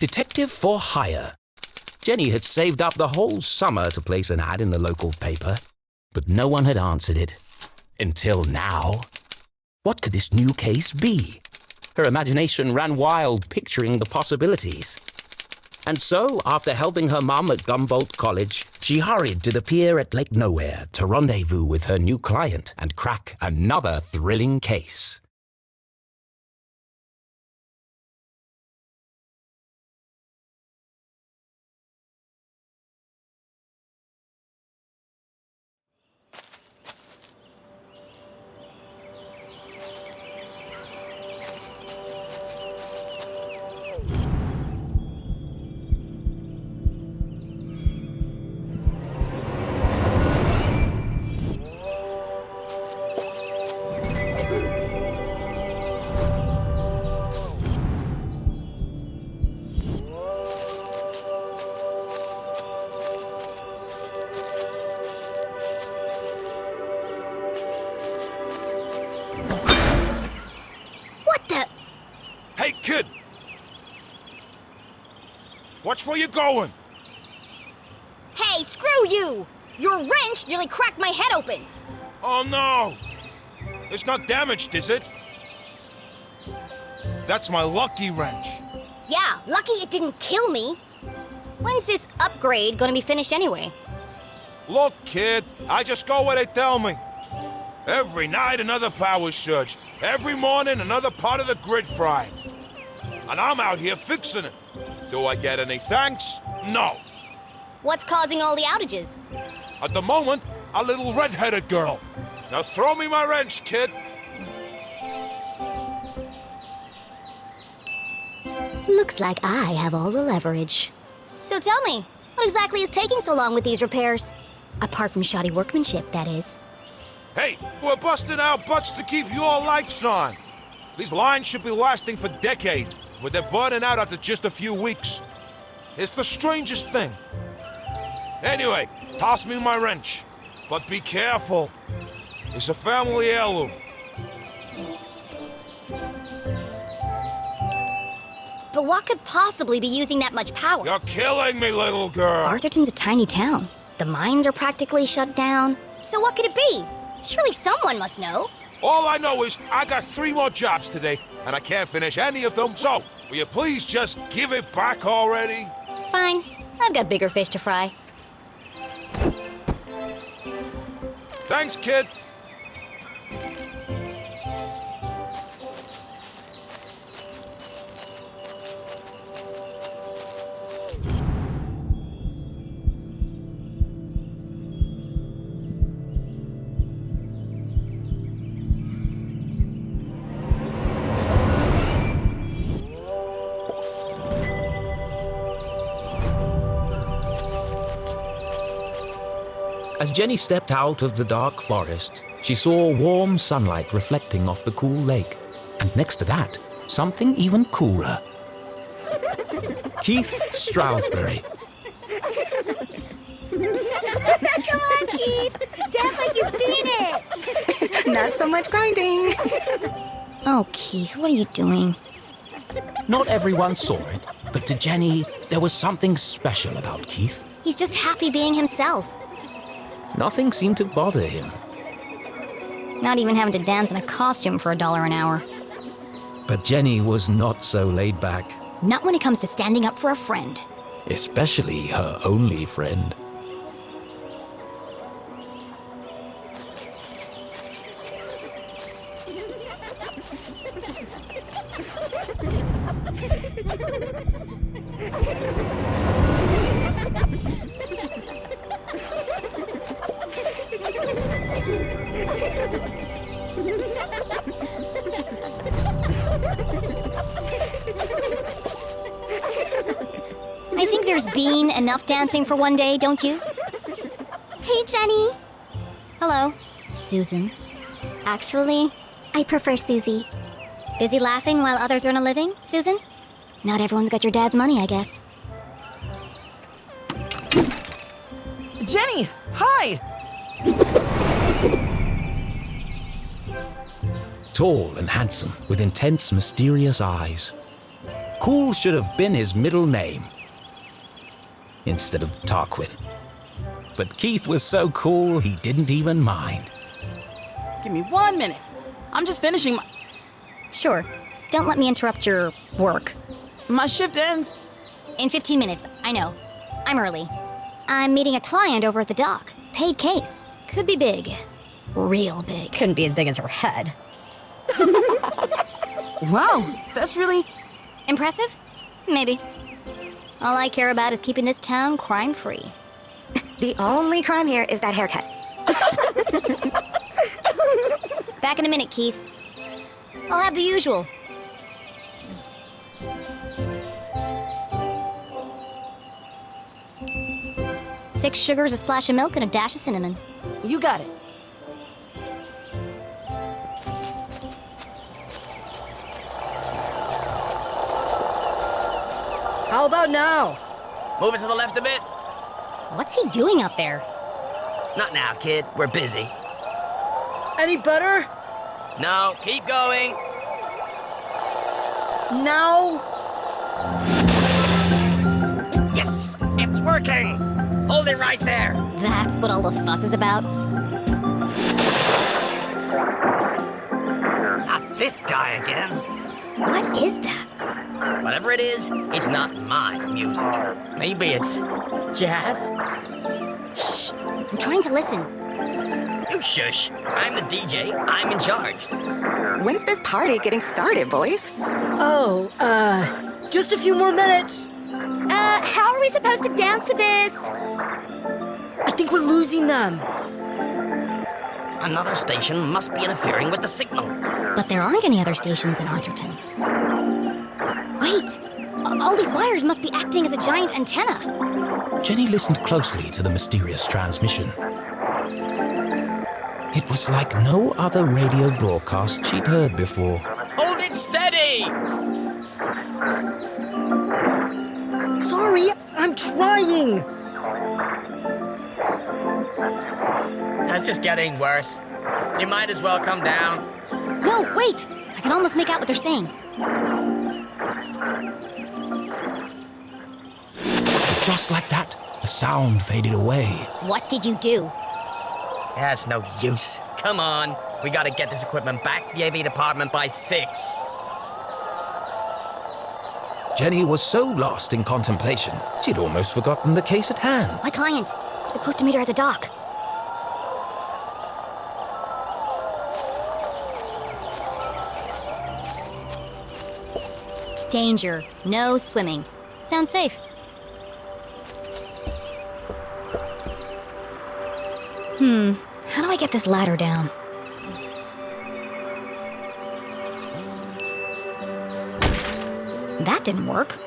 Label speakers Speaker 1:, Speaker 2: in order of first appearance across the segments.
Speaker 1: Detective for hire. Jenny had saved up the whole summer to place an ad in the local paper, but no one had answered it. Until now. What could this new case be? Her imagination ran wild, picturing the possibilities. And so, after helping her mum at Gumboldt College, she hurried to the pier at Lake Nowhere to rendezvous with her new client and crack another thrilling case.
Speaker 2: Hey, kid! Watch where you're going!
Speaker 3: Hey, screw you! Your wrench nearly cracked my head open!
Speaker 2: Oh, no! It's not damaged, is it? That's my lucky wrench.
Speaker 3: Yeah, lucky it didn't kill me. When's this upgrade gonna be finished anyway?
Speaker 2: Look, kid, I just go where they tell me. Every night, another power surge. Every morning, another part of the grid fried. And I'm out here fixing it. Do I get any thanks? No.
Speaker 3: What's causing all the outages?
Speaker 2: At the moment, a little red-headed girl. Now throw me my wrench, kid.
Speaker 3: Looks like I have all the leverage. So tell me, what exactly is taking so long with these repairs? Apart from shoddy workmanship, that is.
Speaker 2: Hey, we're busting our butts to keep your lights on. These lines should be lasting for decades, but they're burning out after just a few weeks. It's the strangest thing. Anyway, toss me my wrench. But be careful. It's a family heirloom.
Speaker 3: But what could possibly be using that much power?
Speaker 2: You're killing me, little girl.
Speaker 3: Arthurton's a tiny town. The mines are practically shut down. So what could it be? Surely someone must know.
Speaker 2: All I know is I got 3 more jobs today, and I can't finish any of them, so will you please just give it back already?
Speaker 3: Fine. I've got bigger fish to fry.
Speaker 2: Thanks, kid.
Speaker 1: As Jenny stepped out of the dark forest, she saw warm sunlight reflecting off the cool lake. And next to that, something even cooler. Keith Stroudsbury.
Speaker 4: Come on, Keith! Dance like you beat it!
Speaker 5: Not so much grinding.
Speaker 3: Oh, Keith, what are you doing?
Speaker 1: Not everyone saw it, but to Jenny, there was something special about Keith.
Speaker 3: He's just happy being himself.
Speaker 1: Nothing seemed to bother him.
Speaker 3: Not even having to dance in a costume for $1 an hour.
Speaker 1: But Jenny was not so laid back.
Speaker 3: Not when it comes to standing up for a friend.
Speaker 1: Especially her only friend.
Speaker 3: I think there's been enough dancing for one day, don't you? Hey, Jenny. Hello. Susan. Actually, I prefer Susie. Busy laughing while others earn a living, Susan? Not everyone's got your dad's money, I guess.
Speaker 4: Jenny, hi!
Speaker 1: Tall and handsome, with intense, mysterious eyes. Cool should have been his middle name instead of Tarquin. But Keith was so cool, he didn't even mind.
Speaker 5: Give me 1 minute. I'm just finishing
Speaker 3: Sure. Don't let me interrupt your work.
Speaker 5: my shift ends.
Speaker 3: In 15 minutes, I know. I'm early. I'm meeting a client over at the dock. Paid case. Could be big. Real big.
Speaker 4: Couldn't be as big as her head.
Speaker 5: Wow, that's really...
Speaker 3: Impressive? Maybe. All I care about is keeping this town crime-free.
Speaker 4: The only crime here is that haircut.
Speaker 3: Back in a minute, Keith. I'll have the usual. Six sugars, a splash of milk, and a dash of cinnamon.
Speaker 5: You got it.
Speaker 6: How about now?
Speaker 7: Move it to the left a bit.
Speaker 3: What's he doing up there?
Speaker 7: Not now, kid. We're busy.
Speaker 6: Any better?
Speaker 7: No, keep going.
Speaker 6: Now?
Speaker 7: Yes, it's working. Hold it right there.
Speaker 3: That's what all the fuss is about?
Speaker 7: Not this guy again.
Speaker 3: What is that?
Speaker 7: Whatever it is, it's not my music. Maybe it's jazz?
Speaker 3: Shh! I'm trying to listen.
Speaker 7: You shush. I'm the DJ. I'm in charge.
Speaker 8: When's this party getting started, boys?
Speaker 6: Oh, just a few more minutes.
Speaker 4: How are we supposed to dance to this?
Speaker 6: I think we're losing them.
Speaker 7: Another station must be interfering with the signal.
Speaker 3: But there aren't any other stations in Arthurton. Wait! All these wires must be acting as a giant antenna.
Speaker 1: Jenny listened closely to the mysterious transmission. It was like no other radio broadcast she'd heard before.
Speaker 7: Hold it steady!
Speaker 6: Sorry, I'm trying.
Speaker 7: That's just getting worse. You might as well come down.
Speaker 3: No, wait! I can almost make out what they're saying.
Speaker 1: But just like that, the sound faded away.
Speaker 3: What did you do?
Speaker 7: That's no use. Come on. We gotta get this equipment back to the AV department by 6.
Speaker 1: Jenny was so lost in contemplation, she'd almost forgotten the case at hand.
Speaker 3: My client. I'm supposed to meet her at the dock. Danger. No swimming. Sounds safe. How do I get this ladder down? That didn't work.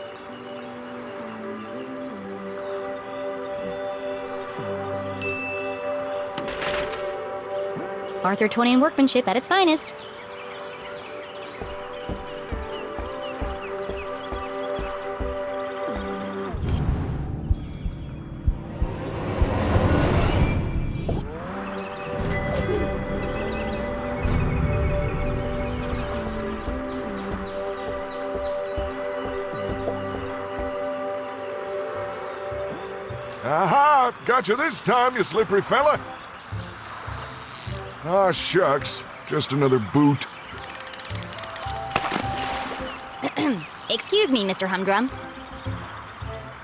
Speaker 3: Arthurtonian workmanship at its finest.
Speaker 9: Aha! Got you this time, you slippery fella! Ah, shucks. Just another boot.
Speaker 3: Excuse me, Mr. Humdrum.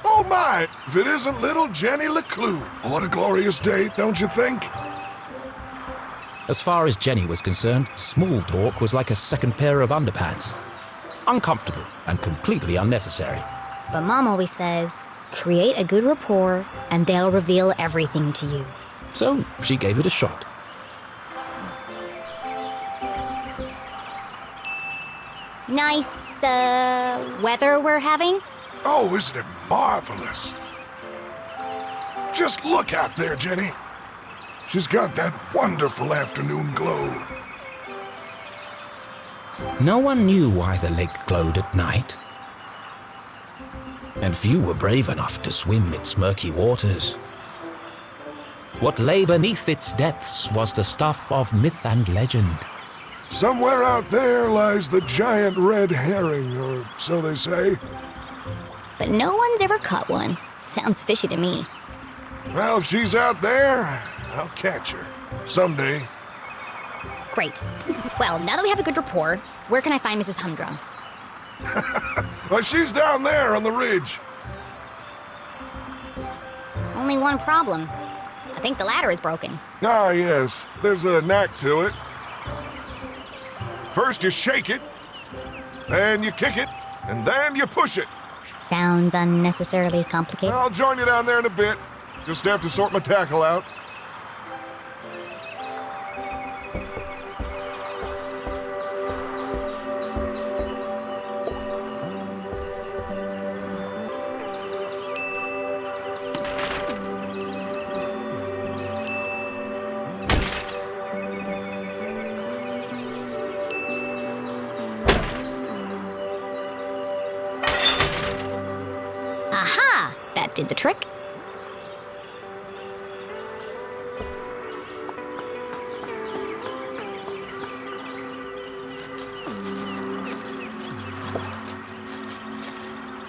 Speaker 9: Oh my! If it isn't little Jenny LeClue. What a glorious day, don't you think?
Speaker 1: As far as Jenny was concerned, small talk was like a second pair of underpants. Uncomfortable and completely unnecessary.
Speaker 3: But Mom always says, create a good rapport and they'll reveal everything to you.
Speaker 1: So she gave it a shot.
Speaker 3: Nice, weather we're having?
Speaker 9: Oh, isn't it marvelous? Just look out there, Jenny. She's got that wonderful afternoon glow.
Speaker 1: No one knew why the lake glowed at night. And few were brave enough to swim its murky waters. What lay beneath its depths was the stuff of myth and legend.
Speaker 9: Somewhere out there lies the giant red herring, or so they say.
Speaker 3: But no one's ever caught one. Sounds fishy to me.
Speaker 9: Well, if she's out there, I'll catch her. Someday.
Speaker 3: Great. Well, now that we have a good rapport, where can I find Mrs. Humdrum?
Speaker 9: Well, she's down there on the ridge.
Speaker 3: Only one problem. I think the ladder is broken.
Speaker 9: Ah, yes. There's a knack to it. First you shake it, then you kick it, and then you push it.
Speaker 3: Sounds unnecessarily complicated.
Speaker 9: I'll join you down there in a bit. Just have to sort my tackle out.
Speaker 3: Aha! That did the trick.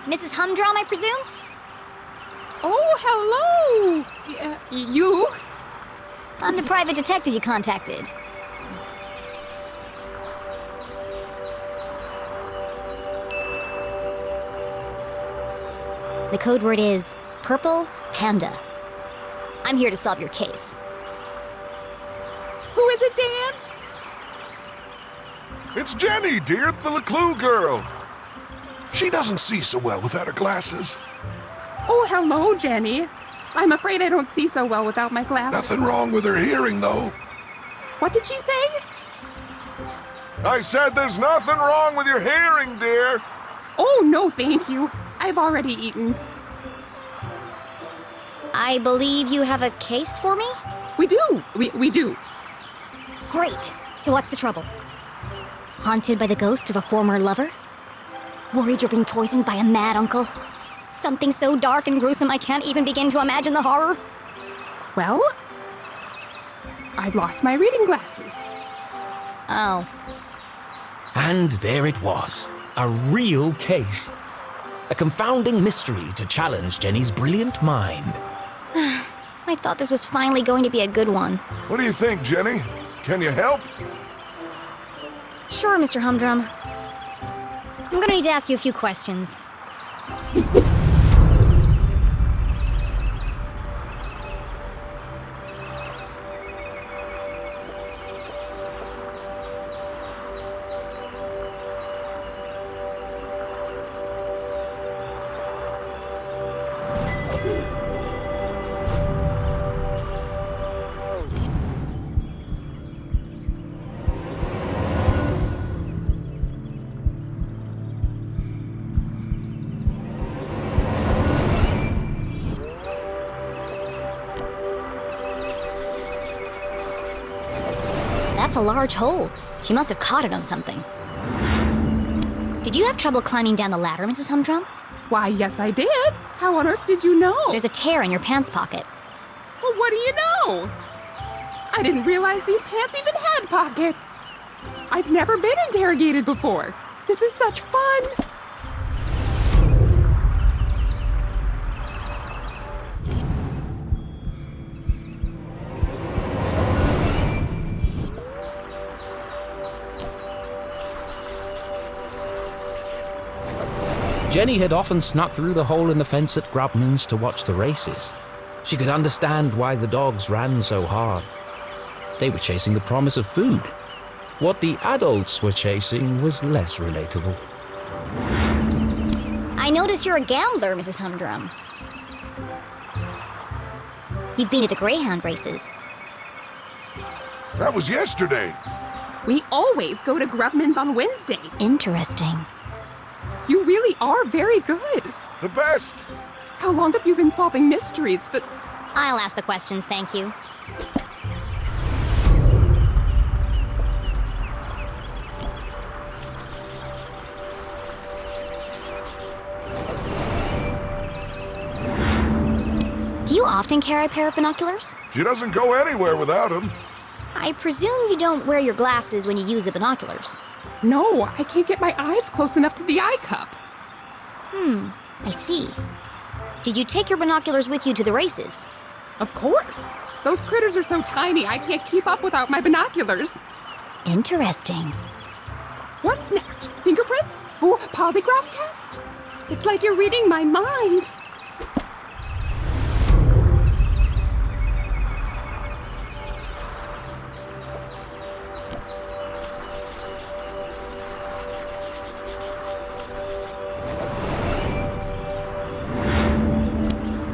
Speaker 3: Mrs. Humdrum, I presume?
Speaker 10: Oh, hello! You?
Speaker 3: I'm the private detective you contacted. The code word is Purple Panda. I'm here to solve your case.
Speaker 10: Who is it, Dan?
Speaker 9: It's Jenny, dear, the LeClue girl. She doesn't see so well without her glasses.
Speaker 10: Oh, hello, Jenny. I'm afraid I don't see so well without my glasses.
Speaker 9: Nothing wrong with her hearing, though.
Speaker 10: What did she say?
Speaker 9: I said there's nothing wrong with your hearing, dear.
Speaker 10: Oh, no, thank you. I've already eaten.
Speaker 3: I believe you have a case for me?
Speaker 10: We do. We do.
Speaker 3: Great. So what's the trouble? Haunted by the ghost of a former lover? Worried you're being poisoned by a mad uncle? Something so dark and gruesome I can't even begin to imagine the horror?
Speaker 10: Well, I've lost my reading glasses.
Speaker 3: Oh.
Speaker 1: And there it was, a real case. A confounding mystery to challenge Jenny's brilliant mind.
Speaker 3: I thought this was finally going to be a good one.
Speaker 9: What do you think, Jenny? Can you help?
Speaker 3: Sure, Mr. Humdrum. I'm gonna need to ask you a few questions. That's a large hole. She must have caught it on something. Did you have trouble climbing down the ladder, Mrs. Humdrum?
Speaker 10: Why, yes, I did. How on earth did you know?
Speaker 3: There's a tear in your pants pocket.
Speaker 10: Well, what do you know? I didn't realize these pants even had pockets. I've never been interrogated before. This is such fun.
Speaker 1: Jenny had often snuck through the hole in the fence at Grubman's to watch the races. She could understand why the dogs ran so hard. They were chasing the promise of food. What the adults were chasing was less relatable.
Speaker 3: I notice you're a gambler, Mrs. Humdrum. You've been to the Greyhound races.
Speaker 9: That was yesterday.
Speaker 10: We always go to Grubman's on Wednesday.
Speaker 3: Interesting.
Speaker 10: You really are very good.
Speaker 9: The best.
Speaker 10: How long have you been solving mysteries?
Speaker 3: I'll ask the questions, thank you. Do you often carry a pair of binoculars?
Speaker 9: She doesn't go anywhere without them.
Speaker 3: I presume you don't wear your glasses when you use the binoculars.
Speaker 10: No, I can't get my eyes close enough to the eye cups.
Speaker 3: I see. Did you take your binoculars with you to the races?
Speaker 10: Of course. Those critters are so tiny, I can't keep up without my binoculars.
Speaker 3: Interesting.
Speaker 10: What's next? Fingerprints? Oh, polygraph test? It's like you're reading my mind.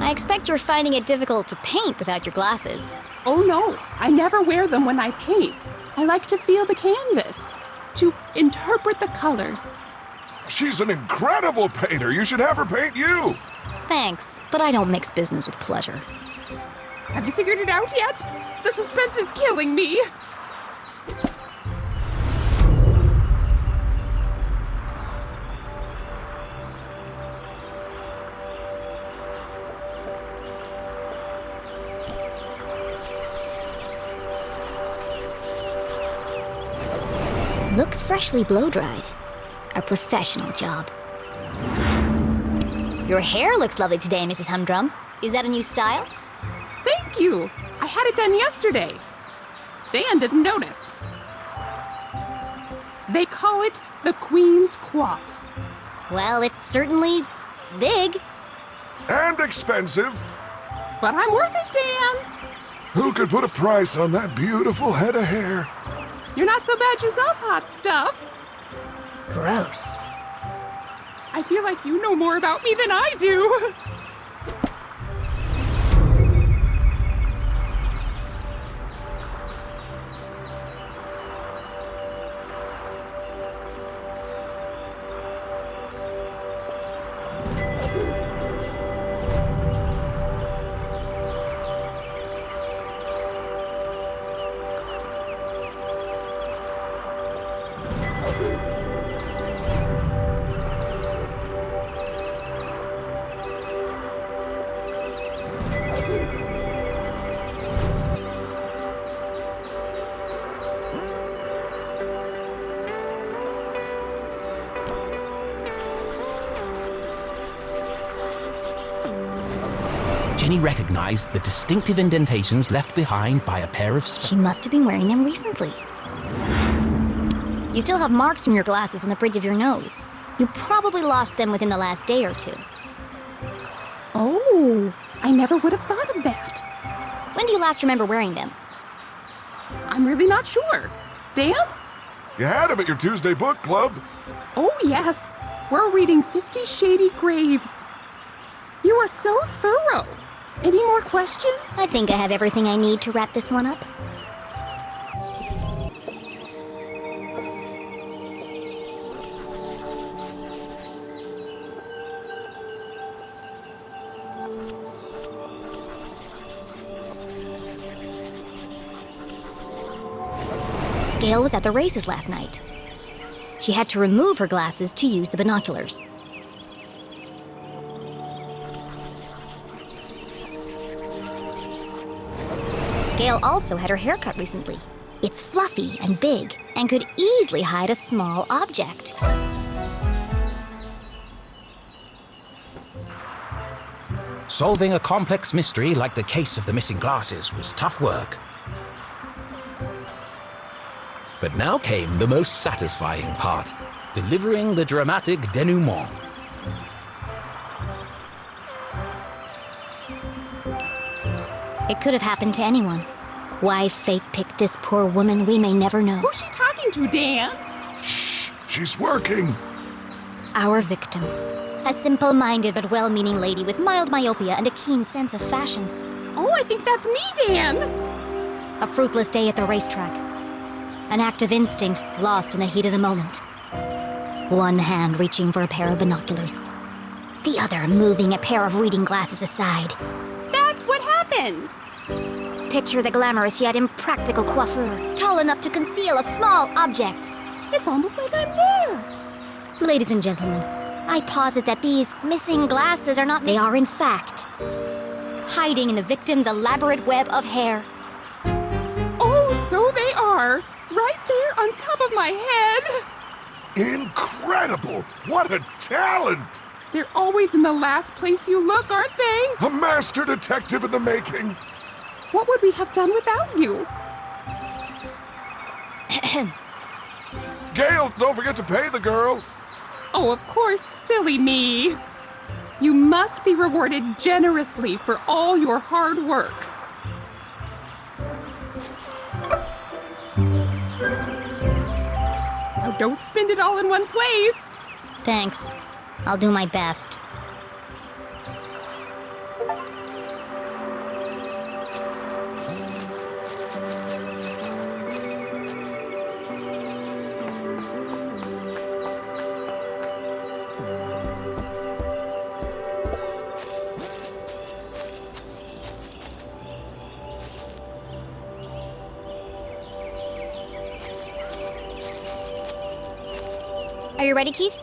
Speaker 3: I expect you're finding it difficult to paint without your glasses.
Speaker 10: Oh no, I never wear them when I paint. I like to feel the canvas, to interpret the colors.
Speaker 9: She's an incredible painter. You should have her paint you.
Speaker 3: Thanks, but I don't mix business with pleasure.
Speaker 10: Have you figured it out yet? The suspense is killing me.
Speaker 3: Looks freshly blow-dried. A professional job. Your hair looks lovely today, Mrs. Humdrum. Is that a new style?
Speaker 10: Thank you. I had it done yesterday. Dan didn't notice. They call it the Queen's Coif.
Speaker 3: Well, it's certainly big.
Speaker 9: And expensive.
Speaker 10: But I'm worth it, Dan.
Speaker 9: Who could put a price on that beautiful head of hair?
Speaker 10: You're not so bad yourself, hot stuff.
Speaker 3: Gross.
Speaker 10: I feel like you know more about me than I do.
Speaker 1: Jenny recognized the distinctive indentations left behind by a pair of
Speaker 3: She must have been wearing them recently. You still have marks from your glasses on the bridge of your nose. You probably lost them within the last day or two.
Speaker 10: Oh, I never would have thought of that.
Speaker 3: When do you last remember wearing them?
Speaker 10: I'm really not sure. Dan?
Speaker 9: You had him at your Tuesday book club.
Speaker 10: Oh, yes. We're reading 50 Shady Graves. You are so thorough. Any more questions?
Speaker 3: I think I have everything I need to wrap this one up. Gail was at the races last night. She had to remove her glasses to use the binoculars. Gail also had her hair cut recently. It's fluffy and big and could easily hide a small object.
Speaker 1: Solving a complex mystery like the case of the missing glasses was tough work. But now came the most satisfying part, delivering the dramatic denouement.
Speaker 3: It could have happened to anyone. Why fate picked this poor woman, we may never know.
Speaker 10: Who's she talking to, Dan?
Speaker 9: Shh, she's working.
Speaker 3: Our victim. A simple-minded but well-meaning lady with mild myopia and a keen sense of fashion.
Speaker 10: Oh, I think that's me, Dan.
Speaker 3: A fruitless day at the racetrack. An act of instinct lost in the heat of the moment. One hand reaching for a pair of binoculars. The other moving a pair of reading glasses aside.
Speaker 10: That's what happened.
Speaker 3: Picture the glamorous yet impractical coiffure, tall enough to conceal a small object.
Speaker 10: It's almost like I'm there.
Speaker 3: Ladies and gentlemen, I posit that these missing glasses are not... They are, in fact, hiding in the victim's elaborate web of hair.
Speaker 10: Oh, so they on top of my head.
Speaker 9: Incredible! What a talent!
Speaker 10: They're always in the last place you look, aren't they?
Speaker 9: A master detective in the making.
Speaker 10: What would we have done without you?
Speaker 9: Gail, don't forget to pay the girl.
Speaker 10: Oh, of course, silly me. You must be rewarded generously for all your hard work. Now don't spend it all in one place.
Speaker 3: Thanks. I'll do my best. Are you ready, Keith?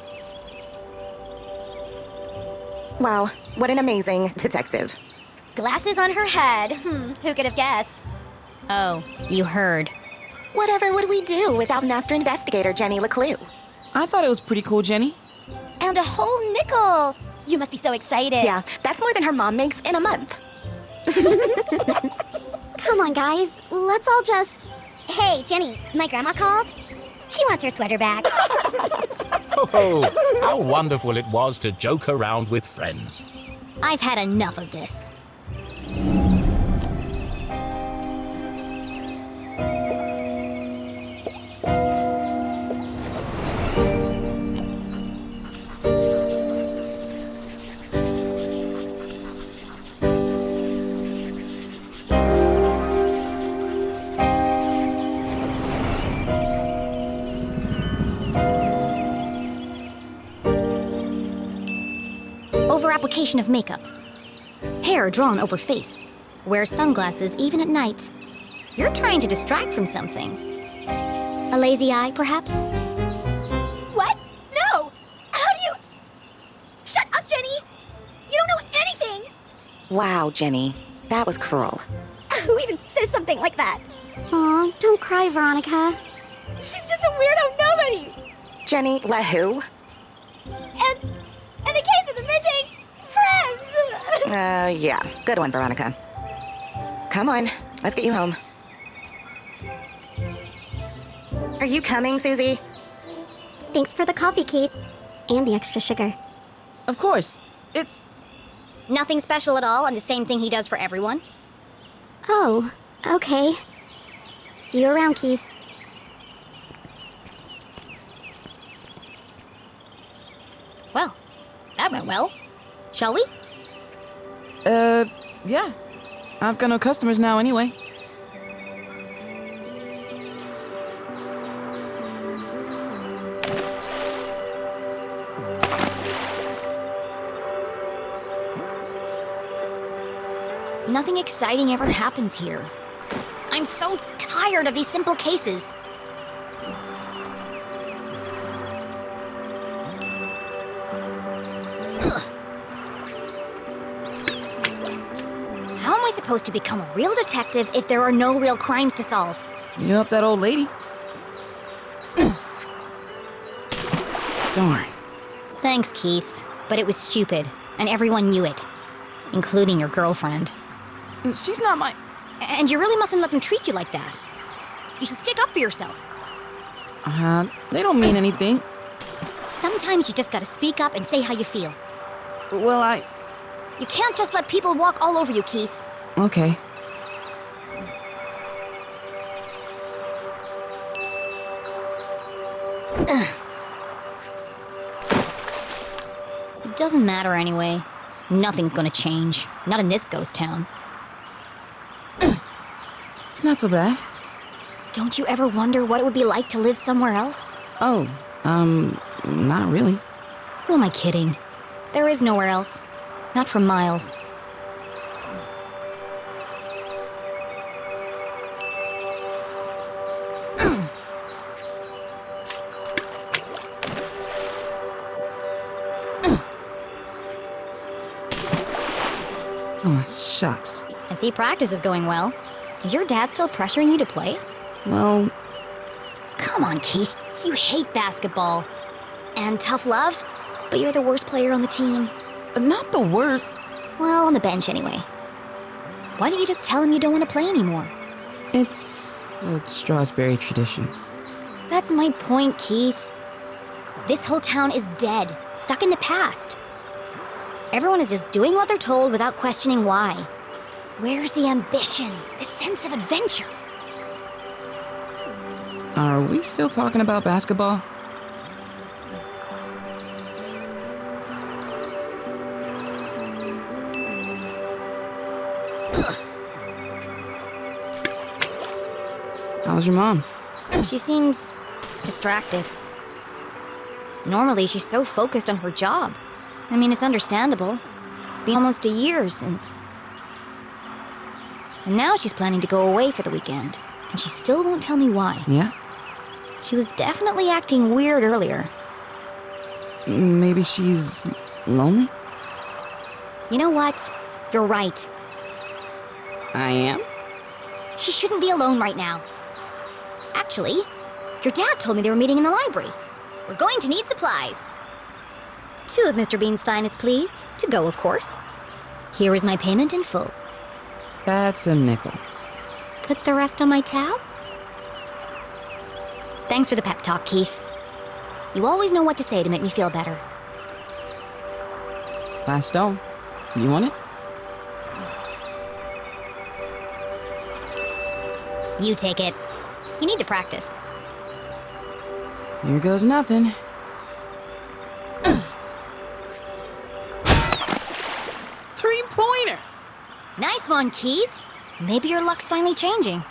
Speaker 8: Wow, what an amazing detective.
Speaker 4: Glasses on her head. Who could have guessed?
Speaker 3: Oh, you heard.
Speaker 8: Whatever would we do without Master Investigator Jenny LeClue?
Speaker 5: I thought it was pretty cool, Jenny.
Speaker 4: And a whole nickel. You must be so excited.
Speaker 8: Yeah, that's more than her mom makes in a month.
Speaker 3: Come on, guys. Let's all just...
Speaker 4: Hey, Jenny, my grandma called. She wants her sweater back.
Speaker 1: Oh, how wonderful it was to joke around with friends.
Speaker 3: I've had enough of this. Over-application of makeup. Hair drawn over face. Wear sunglasses even at night. You're trying to distract from something. A lazy eye, perhaps?
Speaker 4: What? No! How do you... Shut up, Jenny! You don't know anything!
Speaker 8: Wow, Jenny, that was cruel.
Speaker 4: Who even says something like that?
Speaker 3: Aw, don't cry, Veronica.
Speaker 4: She's just a weirdo nobody!
Speaker 8: Jenny, let who?
Speaker 4: And the case of the missing friends!
Speaker 8: Yeah, good one, Veronica. Come on, let's get you home. Are you coming, Susie?
Speaker 3: Thanks for the coffee, Keith. And the extra sugar.
Speaker 5: Of course. It's...
Speaker 3: Nothing special at all, and the same thing he does for everyone? Oh, okay. See you around, Keith. Well, that went well. Shall we?
Speaker 5: Yeah. I've got no customers now anyway.
Speaker 3: Nothing exciting ever happens here. I'm so tired of these simple cases. How am I supposed to become a real detective if there are no real crimes to solve?
Speaker 5: You helped that old lady. Darn.
Speaker 3: Thanks, Keith. But it was stupid, and everyone knew it. Including your girlfriend.
Speaker 5: She's not my...
Speaker 3: And you really mustn't let them treat you like that. You should stick up for yourself.
Speaker 5: They don't mean anything.
Speaker 3: Sometimes you just gotta speak up and say how you feel.
Speaker 5: Well,
Speaker 3: You can't just let people walk all over you, Keith.
Speaker 5: Okay.
Speaker 3: It doesn't matter anyway. Nothing's gonna change. Not in this ghost town.
Speaker 5: It's not so bad.
Speaker 3: Don't you ever wonder what it would be like to live somewhere else?
Speaker 5: Oh, not really.
Speaker 3: Who am I kidding? There is nowhere else. Not for miles.
Speaker 5: Oh, shucks.
Speaker 3: I see practice is going well. Is your dad still pressuring you to play?
Speaker 5: Well...
Speaker 3: Come on, Keith. You hate basketball. And tough love, but you're the worst player on the team.
Speaker 5: Not the word.
Speaker 3: Well, on the bench anyway. Why don't you just tell him you don't want to play anymore?
Speaker 5: It's a Strasberry tradition.
Speaker 3: That's my point, Keith. This whole town is dead, stuck in the past. Everyone is just doing what they're told without questioning why. Where's the ambition, the sense of adventure?
Speaker 5: Are we still talking about basketball? How's your mom?
Speaker 3: She seems distracted. Normally, she's so focused on her job. I mean, it's understandable. It's been almost a year since... And now she's planning to go away for the weekend. And she still won't tell me why.
Speaker 5: Yeah?
Speaker 3: She was definitely acting weird earlier.
Speaker 5: Maybe she's lonely?
Speaker 3: You know what? You're right.
Speaker 5: I am?
Speaker 3: She shouldn't be alone right now. Actually, your dad told me they were meeting in the library. We're going to need supplies. 2 of Mr. Bean's finest, please. To go, of course. Here is my payment in full.
Speaker 5: That's a nickel.
Speaker 3: Put the rest on my tab? Thanks for the pep talk, Keith. You always know what to say to make me feel better.
Speaker 5: Last stone. You want it?
Speaker 3: You take it. You need to practice.
Speaker 5: Here goes nothing. Three-pointer!
Speaker 3: Nice one, Keith. Maybe your luck's finally changing.